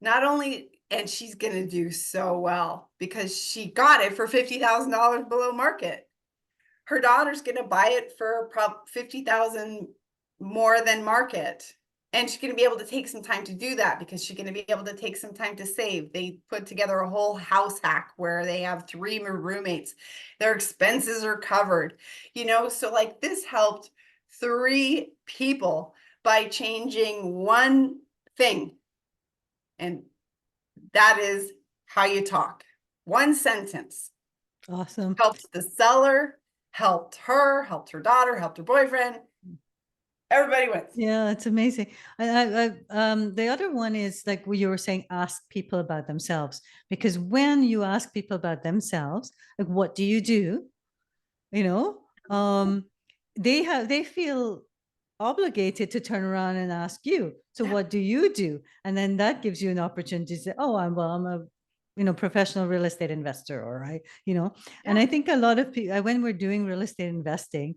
not only, and she's going to do so well because she got it for $50,000 below market. Her daughter's going to buy it for $50,000 more than market. And she's going to be able to take some time to do that because she's going to be able to take some time to save. They put together a whole house hack where they have 3 roommates. Their expenses are covered, so like this helped 3 people by changing one thing. And that is how you talk. One sentence. Awesome. Helped the seller, helped her daughter, helped her boyfriend. Everybody wins. Yeah, it's amazing. The other one is like what you were saying, ask people about themselves. Because when you ask people about themselves, like what do you do? You know, they feel obligated to turn around and ask you. So Yeah. what do you do? And then that gives you an opportunity to say, oh, I'm a professional real estate investor, all right, and Yeah. I think a lot of people when we're doing real estate investing,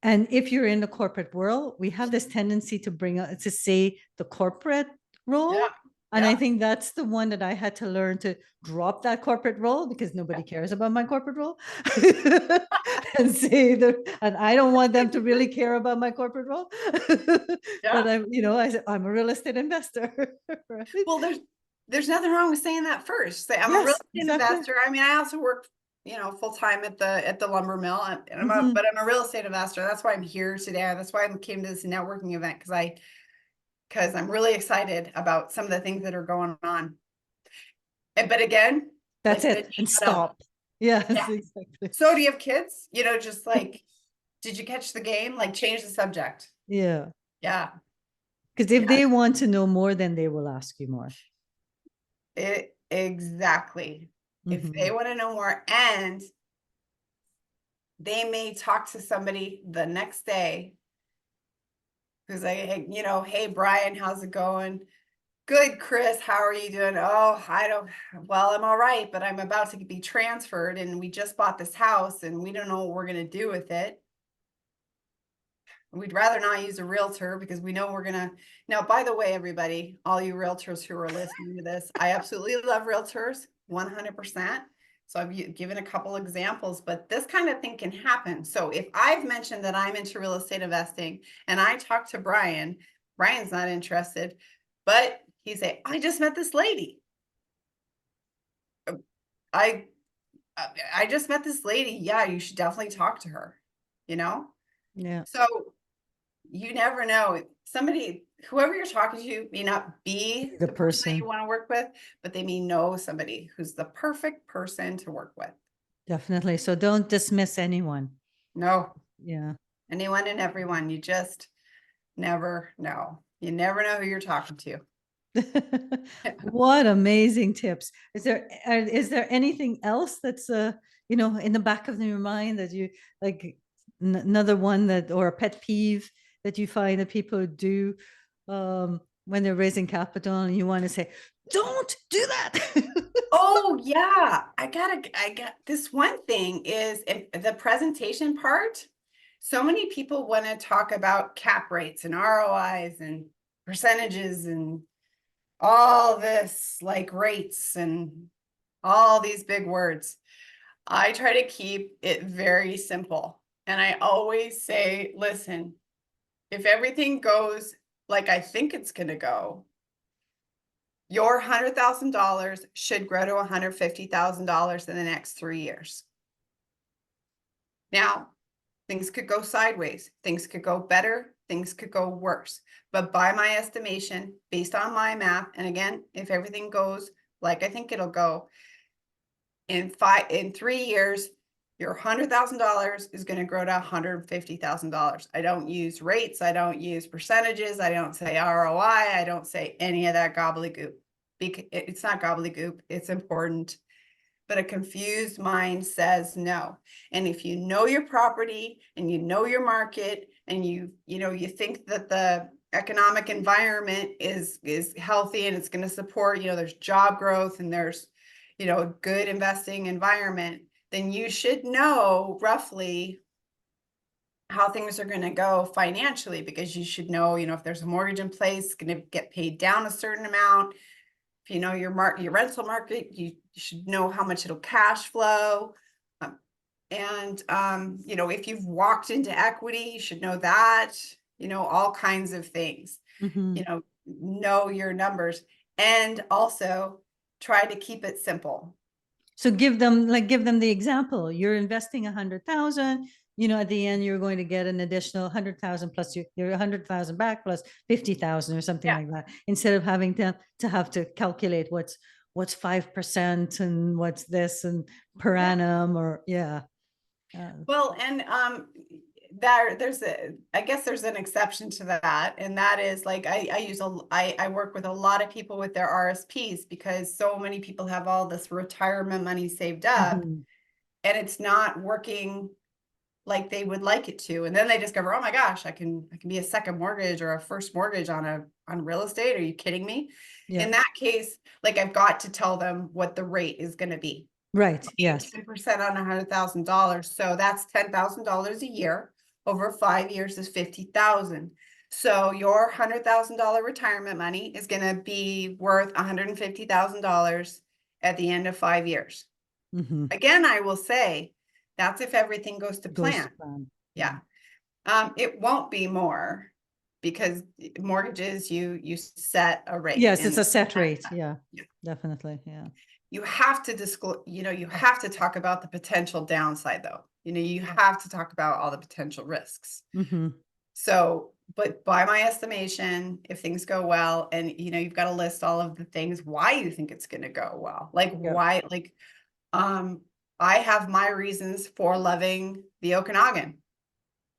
and if you're in the corporate world, we have this tendency to to say the corporate Yeah. role And I Yeah. think that's the one that I had to learn to drop that corporate role because Yeah. nobody cares about my corporate role. And I don't want them to really care about my corporate role. Yeah. But I said, I'm a real estate investor. Right? Well, there's nothing wrong with saying that first. Say I'm a real Yes, estate exactly. investor. I mean, I also work, full time at the lumber mill, and Mhm. but I'm a real estate investor. That's why I'm here today. That's why I came to this networking event, because I'm really excited about some of the things that are going on. But again, That's like, then it. And shut up. stop. Yes, Yeah. exactly. So do you have kids? Just like, did you catch the game? Like, change the subject. Yeah. Yeah. Because if Yeah. they want to know more, then they will ask you more. Exactly. If they Mhm. want to know more, and they may talk to somebody the next day who's like, hey, Brian, how's it going? Good, Chris, how are you doing? Oh, well, I'm all right, but I'm about to be transferred and we just bought this house and we don't know what we're going to do with it. We'd rather not use a realtor because we know we're going to. Now, by the way, everybody, all you realtors who are listening to this, I absolutely love realtors, 100%. So I've given a couple examples, but this kind of thing can happen. So if I've mentioned that I'm into real estate investing and I talk to Brian, Brian's not interested, but he say, I just met this lady. I I just met this lady. Yeah, you should definitely talk to her, you know? Yeah. So you never know. Whoever you're talking to may not be The the person that you person. want to work with, but they may know somebody who's the perfect person to work with. Definitely. So don't dismiss anyone. No, Yeah. anyone and everyone. You just never know. You never know who you're talking to. What amazing tips. Is there anything else that's in the back of your mind that you like another one that or a pet peeve that you find that people do when they're raising capital and you want to say, don't do that. Oh yeah, I got this one thing is the presentation part. So many people want to talk about cap rates and ROIs and percentages and all this like rates and all these big words. I try to keep it very simple. And I always say, listen, if everything goes like I think it's going to go, your $100,000 should grow to $150,000 in the next 3 years. Now, things could go sideways, things could go better, things could go worse. But by my estimation, based on my math, and again, if everything goes like I think it'll go, in 3 years, your $100,000 is going to grow to $150,000. I don't use rates, I don't use percentages, I don't say ROI, I don't say any of that gobbledygook. It's not gobbledygook, it's important. But a confused mind says no. And if you know your property and you know your market and you think that the economic environment is healthy and it's going to support, there's job growth and there's, a good investing environment, then you should know roughly how things are going to go financially, because you should know, if there's a mortgage in place, it's going to get paid down a certain amount. If you know your rental market, you should know how much it'll cash flow. And if you've walked into equity, you should know that, all kinds of things, Mhm. know your numbers, and also try to keep it simple. So give them the example. You're investing 100,000, at the end, you're going to get an additional 100,000 plus your 100,000 back plus 50,000 or something Yeah. like that. Instead of having to have to calculate what's 5% and what's this and per Yeah. annum or yeah. Well, and I guess there's an exception to that, and that is like I work with a lot of people with their RSPs, because so many people have all this retirement money saved up Mhm. and it's not working like they would like it to, and then they discover, oh my gosh, I can be a second mortgage or a first mortgage on real estate. Are you kidding me? Yeah. In that case, like, I've got to tell them what the rate is going to be. Right. Yes. 10% on $100,000. So that's $10,000 a year. Over 5 years is 50,000. So your $100,000 retirement money is going to be worth $150,000 at the end of 5 years. Mhm. Again, I will say that's if everything goes to Goes to plan. plan. Yeah. It won't be more because mortgages, you set a rate. Yes, it's And a set rate. yeah, Yeah, definitely. Yeah. you have to disclose, you have to talk about the potential downside though. You have to talk about all the potential risks. Mhm. So, but by my estimation, if things go well, and you've got to list all of the things why you think it's going to go well. Like Yep. why, um, I have my reasons for loving the Okanagan.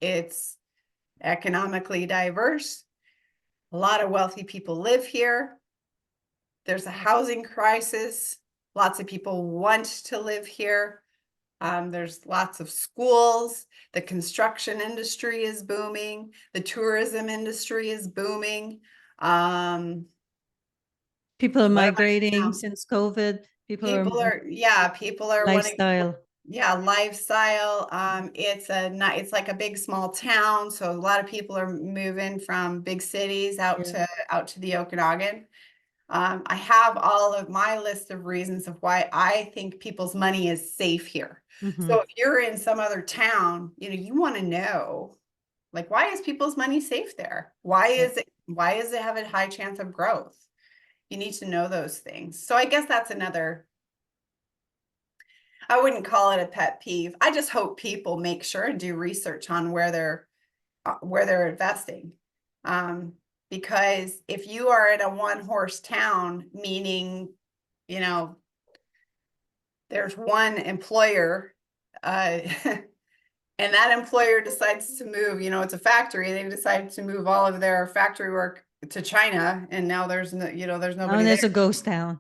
It's economically diverse. A lot of wealthy people live here. There's a housing crisis. Lots of people want to live here. There's lots of schools. The construction industry is booming. The tourism industry is booming. People are What am I? migrating since COVID. People are People are wanting, lifestyle. yeah, lifestyle. It's like a big small town, so a lot of people are moving from big cities Yeah. out to the Okanagan. I have all of my list of reasons of why I think people's money is safe here. So Mhm. if you're in some other town, you want to know, like, why is people's money safe there? Yeah. Why is it have a high chance of growth? You need to know those things. So I guess that's another, I wouldn't call it a pet peeve. I just hope people make sure and do research on where they're investing. Because if you are in a one horse town, meaning, you know, there's one employer, and that employer decides to move, it's a factory, they decide to move all of their factory work to China, and now there's there's Oh, nobody and there. there's a ghost town.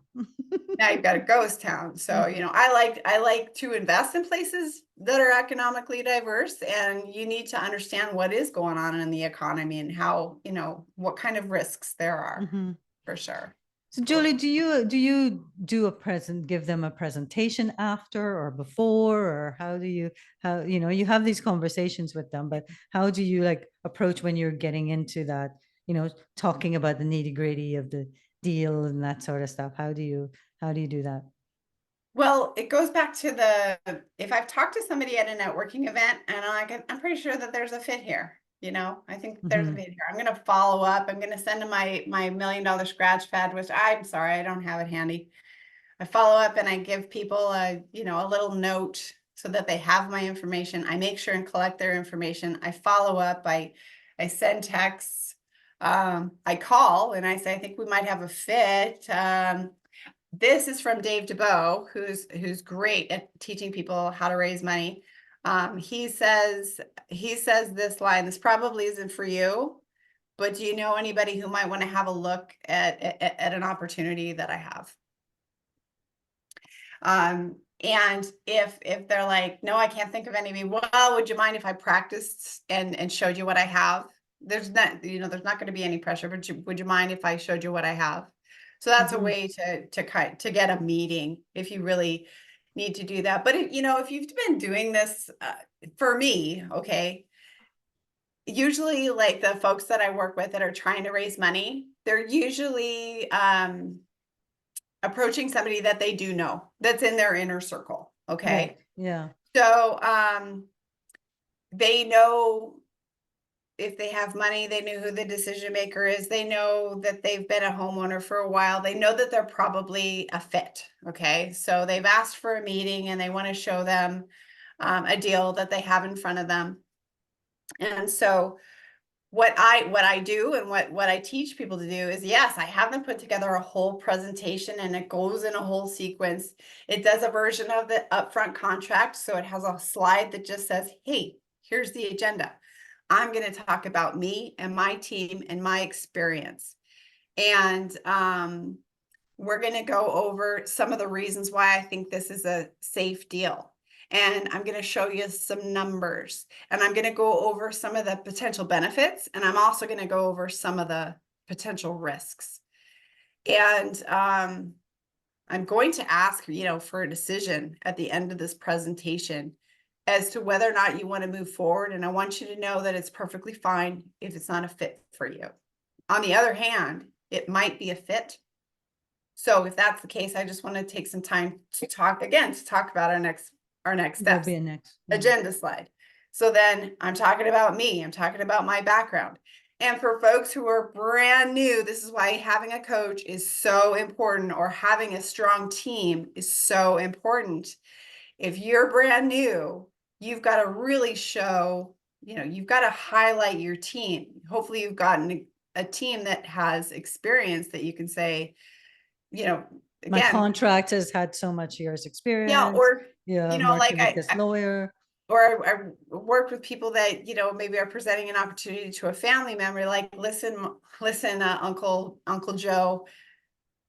Now you've got a ghost town. So, Mhm. I like to invest in places that are economically diverse, and you need to understand what is going on in the economy and how, what kind of risks there are, Mhm. for sure. So Julie, do you do a present, give them a presentation after or before, or how you have these conversations with them, but how do you like approach when you're getting into that, talking about the nitty-gritty of the deal and that sort of stuff? How do you do that? Well, it goes back to if I've talked to somebody at a networking event and I'm pretty sure that there's a fit here. I think there's a Hmm. fit here. I'm going to follow up. I'm going to send them my $1 million scratch pad, which I'm sorry, I don't have it handy. I follow up and I give people a little note so that they have my information. I make sure and collect their information. I follow up. I send texts. I call and I say, I think we might have a fit. This is from Dave DeBow, who's great at teaching people how to raise money. He says this line, this probably isn't for you, but do you know anybody who might want to have a look at an opportunity that I have? And if they're like, no, I can't think of anybody, well, would you mind if I practiced and showed you what I have? There's not going to be any pressure, but would you mind if I showed you what I have? So that's a Hmm. way to get a meeting if you really need to do that. But if you've been doing this, for me, okay, usually like the folks that I work with that are trying to raise money, they're usually approaching somebody that they do know that's in their inner circle. Right. Okay. Yeah. So they know if they have money, they know who the decision maker is. They know that they've been a homeowner for a while. They know that they're probably a fit. Okay. So they've asked for a meeting and they want to show them a deal that they have in front of them. And so what I do and what I teach people to do is, yes, I have them put together a whole presentation and it goes in a whole sequence. It does a version of the upfront contract. So it has a slide that just says, hey, here's the agenda. I'm going to talk about me and my team and my experience. And we're going to go over some of the reasons why I think this is a safe deal. And I'm going to show you some numbers and I'm going to go over some of the potential benefits. And I'm also going to go over some of the potential risks. And I'm going to ask, for a decision at the end of this presentation. as to whether or not you want to move forward. And I want you to know that it's perfectly fine if it's not a fit for you. On the other hand, it might be a fit. So if that's the case, I just want to take some time to talk about our next There'll steps. be a next yeah. Agenda slide. So then I'm talking about me, I'm talking about my background. And for folks who are brand new, this is why having a coach is so important, or having a strong team is so important. If you're brand new, you've got to really show, you've got to highlight your team. Hopefully you've gotten a team that has experience that you can say, again, my contract has had so much years experience. Yeah, or working with this lawyer. Or I worked with people that, maybe are presenting an opportunity to a family member, like, listen, Uncle Joe,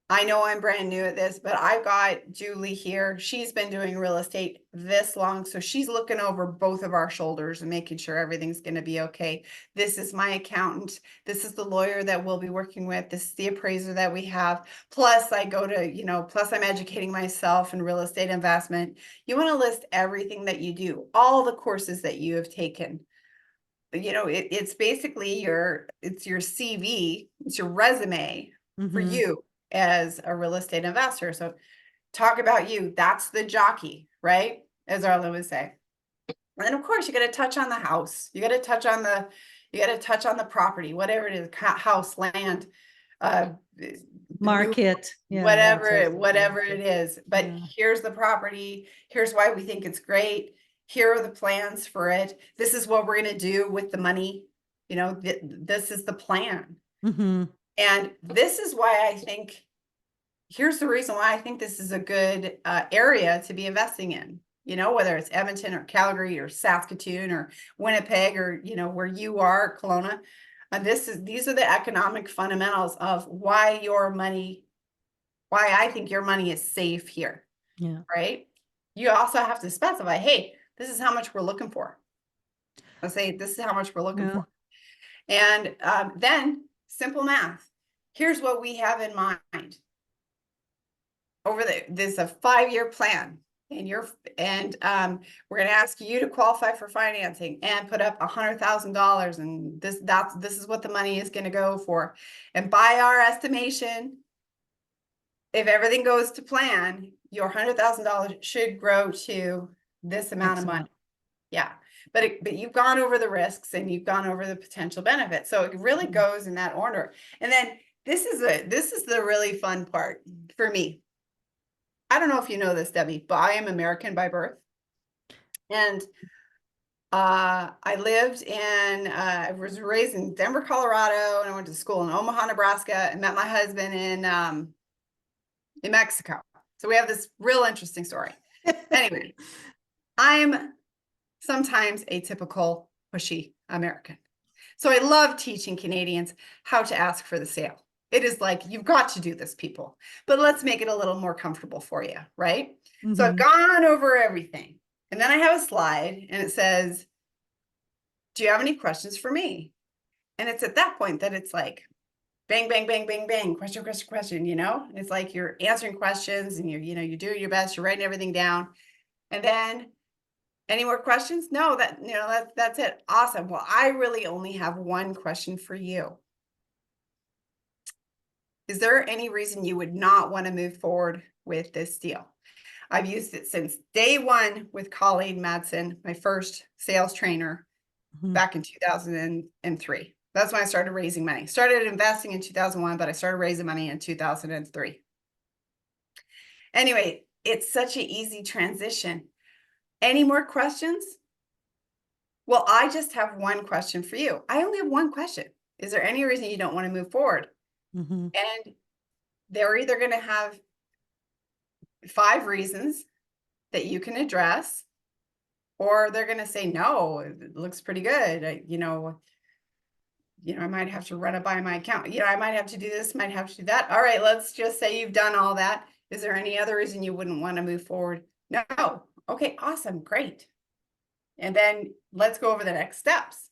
I know I'm brand new at this, but I've got Julie here. She's been doing real estate this long. So she's looking over both of our shoulders and making sure everything's going to be okay. This is my accountant. This is the lawyer that we'll be working with. This is the appraiser that we have. Plus I go to, plus I'm educating myself in real estate investment. You want to list everything that you do, all the courses that you have taken. It's basically it's your CV, it's your resume for you as a real estate investor. So talk about you. That's the jockey, right? As Arlen would say. And then of course you got to touch on the house. You got to touch on the property, whatever it is, house, land, market, whatever it is. But here's the property. Here's why we think it's great. Here are the plans for it. This is what we're going to do with the money. This is the plan. And this is why here's the reason why I think this is a good area to be investing in, whether it's Edmonton or Calgary or Saskatoon or Winnipeg or, where you are, Kelowna. These are the economic fundamentals of why I think your money is safe here. Yeah. Right. You also have to specify, hey, this is how much we're looking for. Let's say this is how much we're looking for. And then simple math. Here's what we have in mind. There's a 5-year plan, and we're going to ask you to qualify for financing and put up $100,000, and this is what the money is going to go for. And by our estimation, if everything goes to plan, your $100,000 should grow to this amount of money. Yeah. But you've gone over the risks and you've gone over the potential benefits. So it really goes in that order. And then this is the really fun part for me. I don't know if you know this, Debbie, but I am American by birth. And I was raised in Denver, Colorado, and I went to school in Omaha, Nebraska, and met my husband in Mexico. So we have this real interesting story. Anyway, I'm sometimes a typical pushy American. So I love teaching Canadians how to ask for the sale. It is like, you've got to do this, people, but let's make it a little more comfortable for you, right? So I've gone over everything. And then I have a slide and it says, do you have any questions for me? And it's at that point that it's like, bang, bang, bang, bang, bang, question, question, question, It's like you're answering questions and you're doing your best, you're writing everything down. And then, any more questions? No, that's it. Awesome. Well, I really only have one question for you. Is there any reason you would not want to move forward with this deal? I've used it since day one with Colleen Madsen, my first sales trainer back in 2003. That's when I started raising money. Started investing in 2001, but I started raising money in 2003. Anyway, it's such an easy transition. Any more questions? Well, I just have one question for you. I only have one question. Is there any reason you don't want to move forward? And they're either going to have 5 reasons that you can address, or they're going to say, no, it looks pretty good. I might have to run it by my account. I might have to do this, might have to do that. All right, let's just say you've done all that. Is there any other reason you wouldn't want to move forward? No. Okay, awesome, great. And then let's go over the next steps.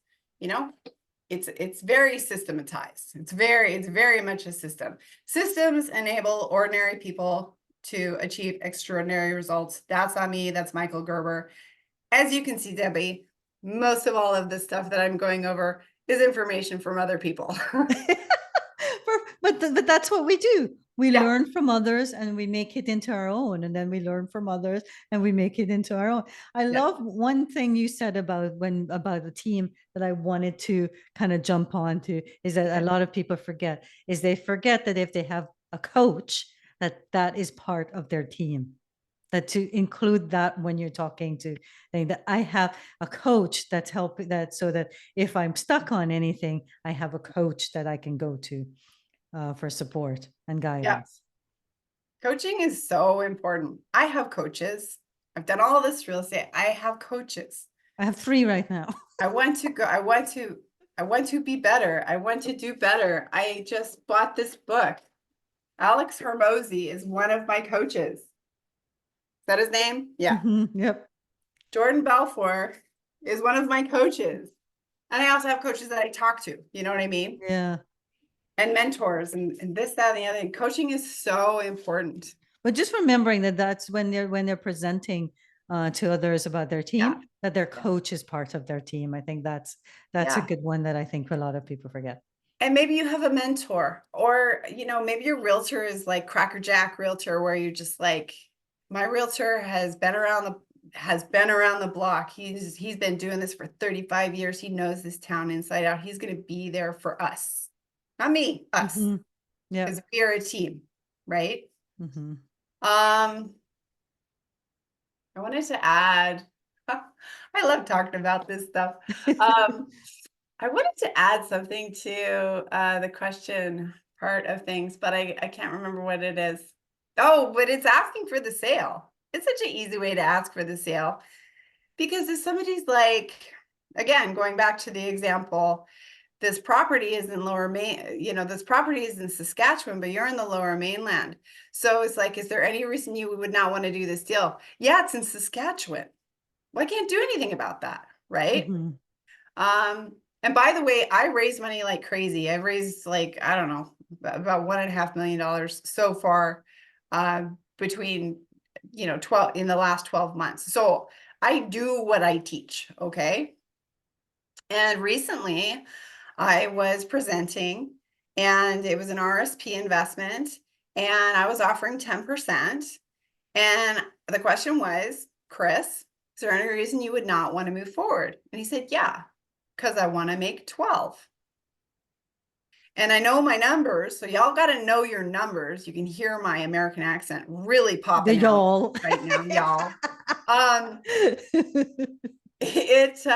It's very systematized. It's very much a system. Systems enable ordinary people to achieve extraordinary results. That's not me, that's Michael Gerber. as you can see, Debbie, most of all of the stuff that I'm going over is information from other people. But that's what we do. We Yeah. learn from others and we make it into our own, and then we learn from others and we make it into our own. I Yeah. love one thing you said about the team that I wanted to kind of jump on to is that a lot of people forget is they forget that if they have a coach, that is part of their team. That to include that when you're talking to that I have a coach that's helping that so that if I'm stuck on anything, I have a coach that I can go to for support and Yeah. guidance. Coaching is so important. I have coaches. I've done all this real estate. I have coaches. I have 3 right now. I want to go, I want to be better. I want to do better. I just bought this book. Alex Hermosi is one of my coaches. Is that his name? Yeah. Yep. Jordan Belfort is one of my coaches. And I also have coaches that I talk to, you know what I mean? Yeah. And mentors and this, that, and the other thing. Coaching is so important. But just remembering that that's when they're presenting to others about their Yeah. team, that their coach is part of their team. I think that's a Yeah. good one that I think a lot of people forget. And maybe you have a mentor, or maybe your realtor is like Cracker Jack realtor, where you're just like, my realtor has been around the block. He's been doing this for 35 years. He knows this town inside out. He's going to be there for us, not me, us, Yeah. because we are a team, right? Mm-hmm. I wanted to add, I love talking about this stuff. I wanted to add something to the question part of things, but I can't remember what it is. Oh, but it's asking for the sale. It's such an easy way to ask for the sale, because if somebody's like, again, going back to the example, this property is in Lower Main, this property is in Saskatchewan, but you're in the Lower Mainland. So it's like, is there any reason you would not want to do this deal? Yeah, it's in Saskatchewan. Well, I can't do anything about that, right? And by the way, I raise money like crazy. I've raised like, I don't know, about $1.5 million so far, between, 12 in the last 12 months. So I do what I teach. Okay. And recently I was presenting, and it was an RSP investment, and I was offering 10%. And the question was, Chris, is there any reason you would not want to move forward? And he said, yeah, because I want to make 12. And I know my numbers. So y'all got to know your numbers. You can hear my American accent really The popping out y'all. right now, y'all. It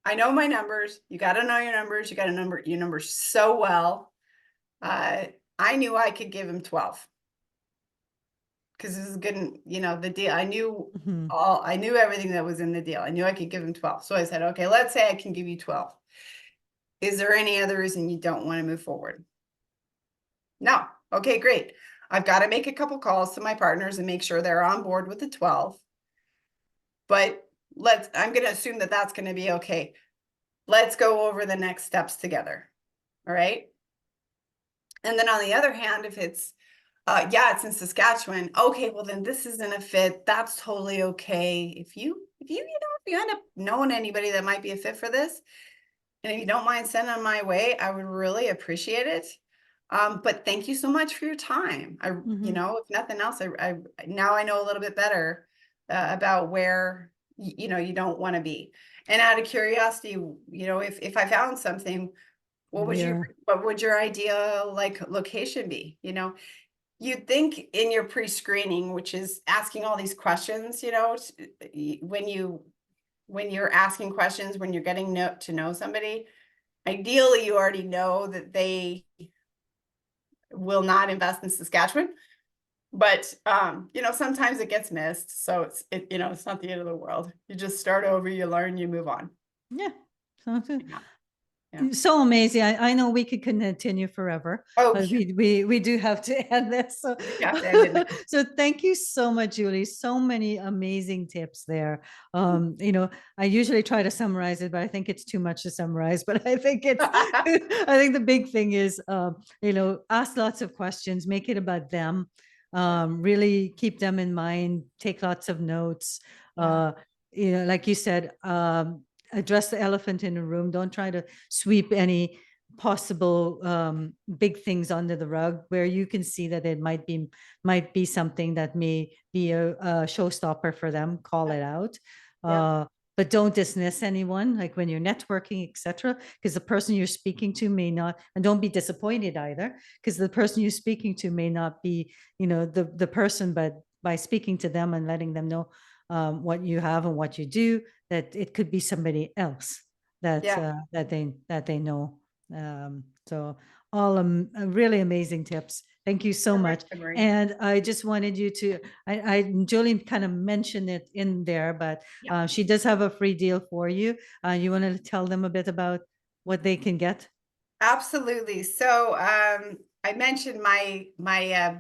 I know my numbers. You got to know your numbers. You got to number your numbers so well. I knew I could give him 12 because this is good. The deal. I knew I knew everything that was in the deal. I knew I could give him 12. So I said, okay, let's say I can give you 12. Is there any other reason you don't want to move forward? No. Okay, great. I've got to make a couple calls to my partners and make sure they're on board with the 12. But I'm going to assume that that's going to be okay. Let's go over the next steps together. All right. And then on the other hand, if it's, yeah, it's in Saskatchewan. Okay, well then this isn't a fit. That's totally okay. If you end up knowing anybody that might be a fit for this, and if you don't mind sending them my way, I would really appreciate it. But thank you so much for your time. If nothing else, I now I know a little bit better about where you don't want to be. And out of curiosity, if I found something, what would your ideal location be? You'd think in your pre-screening, which is asking all these questions, when you're asking questions, when you're getting to know somebody, ideally you already know that they will not invest in Saskatchewan. But sometimes it gets missed. So it's not the end of the world. You just start over, you learn, you move on. Yeah. Sounds good. Yeah. So amazing. I know we could continue forever, but we do have to end this. So, so thank you so much, Julie. So many amazing tips there. I usually try to summarize it, but I think it's too much to summarize. But I think I think the big thing is, ask lots of questions, make it about them. Really keep them in mind, take lots of notes. Yeah. Like you said, address the elephant in the room. Don't try to sweep any possible big things under the rug where you can see that it might be something that may be a showstopper for them. Call it out. Yep. But don't dismiss anyone, like when you're networking, etc., because the person you're speaking to may not, and don't be disappointed either, because the person you're speaking to may not be, the person, but by speaking to them and letting them know what you have and what you do, that it could be somebody else that Yeah. that they know. So all really amazing tips. Thank you so much. Agree. And I just wanted you to, Julie kind of mentioned it in there, but Yeah. she does have a free deal for you. You want to tell them a bit about what they can get? Absolutely. So I mentioned my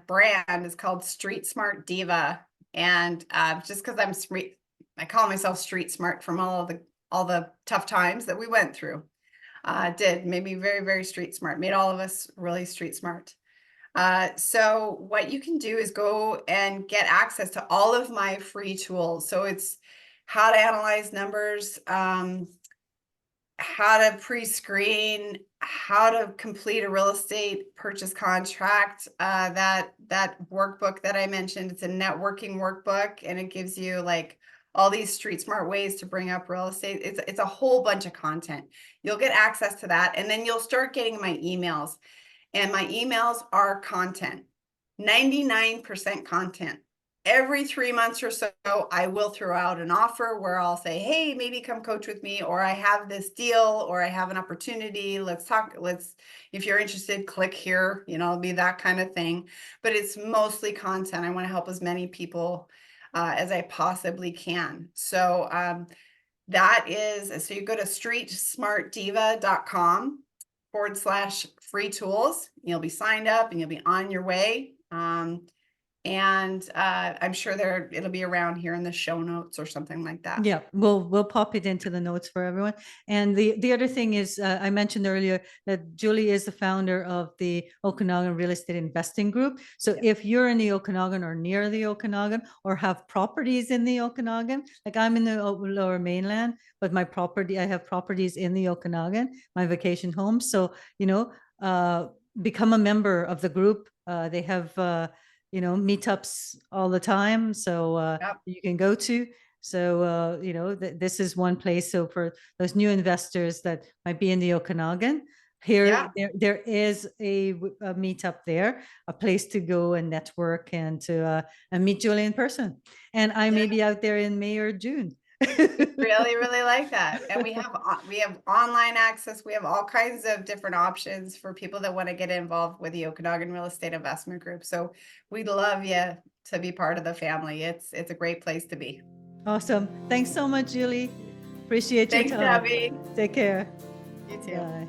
brand is called Street Smart Diva, and just because I call myself street smart from all the tough times that we went through. Did made me very, very street smart. Made all of us really street smart. So what you can do is go and get access to all of my free tools. So it's how to analyze numbers, how to pre-screen, how to complete a real estate purchase contract. That workbook that I mentioned, it's a networking workbook, and it gives you like all these street smart ways to bring up real estate. It's a whole bunch of content. You'll get access to that, and then you'll start getting my emails. And my emails are content, 99% content. Every 3 months or so, I will throw out an offer where I'll say, hey, maybe come coach with me, or I have this deal, or I have an opportunity. Let's talk. If you're interested, click here, it'll be that kind of thing. But it's mostly content. I want to help as many people as I possibly can. So so you go to streetsmartdiva.com/free tools. You'll be signed up and you'll be on your way. And I'm sure it'll be around here in the show notes or something like that. Yeah, we'll pop it into the notes for everyone. And the other thing is, I mentioned earlier that Julie is the founder of the Okanagan Real Estate Investing Group. So if you're in the Okanagan or near the Okanagan or have properties in the Okanagan, like I'm in the Lower Mainland, but I have properties in the Okanagan, my vacation home. So, become a member of the group. They have, meetups all the time. So Yep. you can go to. So, this is one place. So for those new investors that might be in the Okanagan, there is a meetup there, a place to go and network and to and meet Julie in person. And I may be out there in May or June. Really, really like that. And we have online access. We have all kinds of different options for people that want to get involved with the Okanagan Real Estate Investment Group. So we'd love you to be part of the family. It's a great place to be. Awesome. Thanks so much, Julie. Appreciate your Thanks, time. Debbie. Take care. You too. Bye.